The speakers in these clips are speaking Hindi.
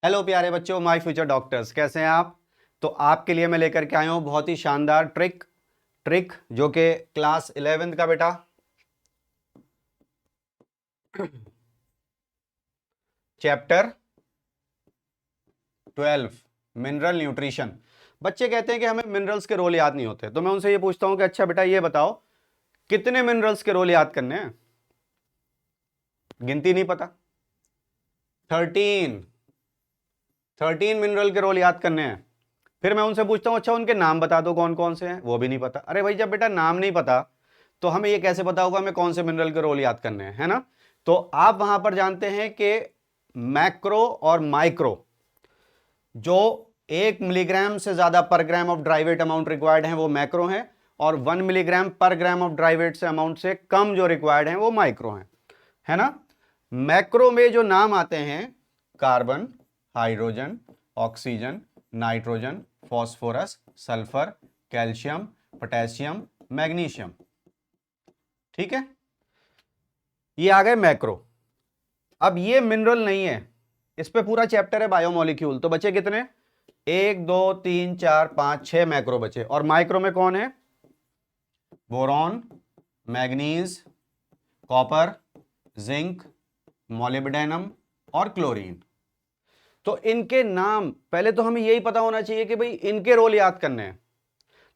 हेलो प्यारे बच्चों, माय फ्यूचर डॉक्टर्स, कैसे हैं आप। तो आपके लिए मैं लेकर के आया हूं बहुत ही शानदार ट्रिक जो कि क्लास 11th का बेटा चैप्टर 12 मिनरल न्यूट्रिशन। बच्चे कहते हैं कि हमें मिनरल्स के रोल याद नहीं होते, तो मैं उनसे ये पूछता हूं कि अच्छा बेटा ये बताओ कितने मिनरल्स के रोल याद करने हैं। गिनती नहीं पता। 13 मिनरल के रोल याद करने हैं। फिर मैं उनसे पूछता हूं अच्छा उनके नाम बता दो कौन कौन से हैं, वो भी नहीं पता। अरे भाई जब बेटा नाम नहीं पता तो हमें ये कैसे पता होगा हमें कौन से मिनरल के रोल याद करने हैं, है ना। तो आप वहां पर जानते हैं कि मैक्रो और माइक्रो, जो 1 मिलीग्राम से ज्यादा पर gram of dry weight amount required है वो मैक्रो है, और 1 मिलीग्राम पर ग्राम ऑफ ड्राई वेट से अमाउंट से कम जो रिक्वायर्ड है वो माइक्रो है ना। मैक्रो में जो नाम आते हैं carbon, hydrogen, oxygen, nitrogen, phosphorus, sulphur, calcium, potassium, magnesium. ठीक है, ये आ गए मैक्रो। अब ये मिनरल नहीं है, इस पे पूरा चैप्टर है बायोमोलिक्यूल। तो बचे कितने, 1 2 3 4 5 6 मैक्रो बचे। और माइक्रो में कौन है, boron, manganese, copper, zinc, molybdenum और क्लोरीन। तो इनके नाम पहले तो हमें यही पता होना चाहिए कि भाई इनके रोल याद करने हैं।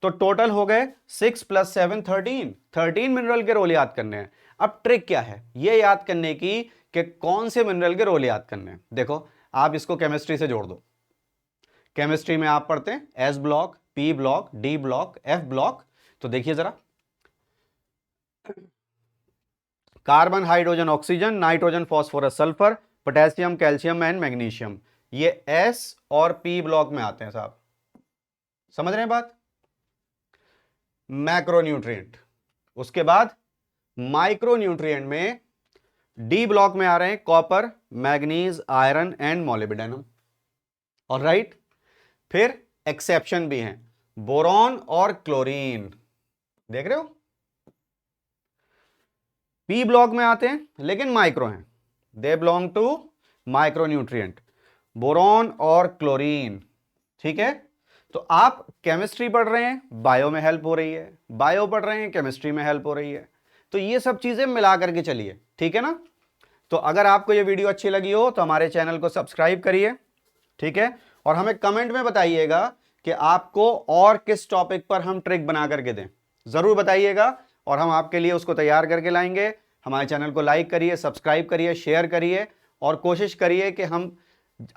तो टोटल हो गए 6 + 7 13 मिनरल के रोल याद करने हैं। अब ट्रिक क्या है ये याद करने की कि कौन से मिनरल के रोल याद करने हैं। देखो आप इसको केमिस्ट्री से जोड़ दो। केमिस्ट्री में आप पढ़ते हैं S block, P block, D block, F block. तो देखिए जरा, carbon, hydrogen, oxygen, nitrogen, phosphorus, sulphur, potassium, calcium and magnesium, ये एस और पी ब्लॉक में आते हैं साहब। समझ रहे हैं बात। मैक्रोन्यूट्रिएंट। उसके बाद माइक्रोन्यूट्रिएंट में डी ब्लॉक में आ रहे हैं copper, manganese, iron and molybdenum. Alright, फिर एक्सेप्शन भी हैं, बोरॉन और क्लोरीन। देख रहे हो, पी ब्लॉक में आते हैं लेकिन माइक्रो हैं, they belong to micronutrient, boron और क्लोरीन। ठीक है, तो आप केमिस्ट्री पढ़ रहे हैं बायो में हेल्प हो रही है, बायो पढ़ रहे हैं केमिस्ट्री में हेल्प हो रही है। तो ये सब चीजें मिला करके चलिए, ठीक है ना। तो अगर आपको ये वीडियो अच्छी लगी हो तो हमारे चैनल को सब्सक्राइब करिए, ठीक है। और हमें कमेंट में बताइएगा कि आपको और किस टॉपिक पर हम ट्रिक बना करके दें, जरूर बताइएगा और हम आपके लिए उसको तैयार करके लाएंगे। हमारे चैनल को लाइक करिए, सब्सक्राइब करिए, शेयर करिए और कोशिश करिए कि हम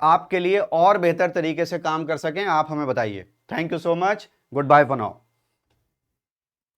आपके लिए और बेहतर तरीके से काम कर सकें। आप हमें बताइए। Thank you so much, goodbye for now.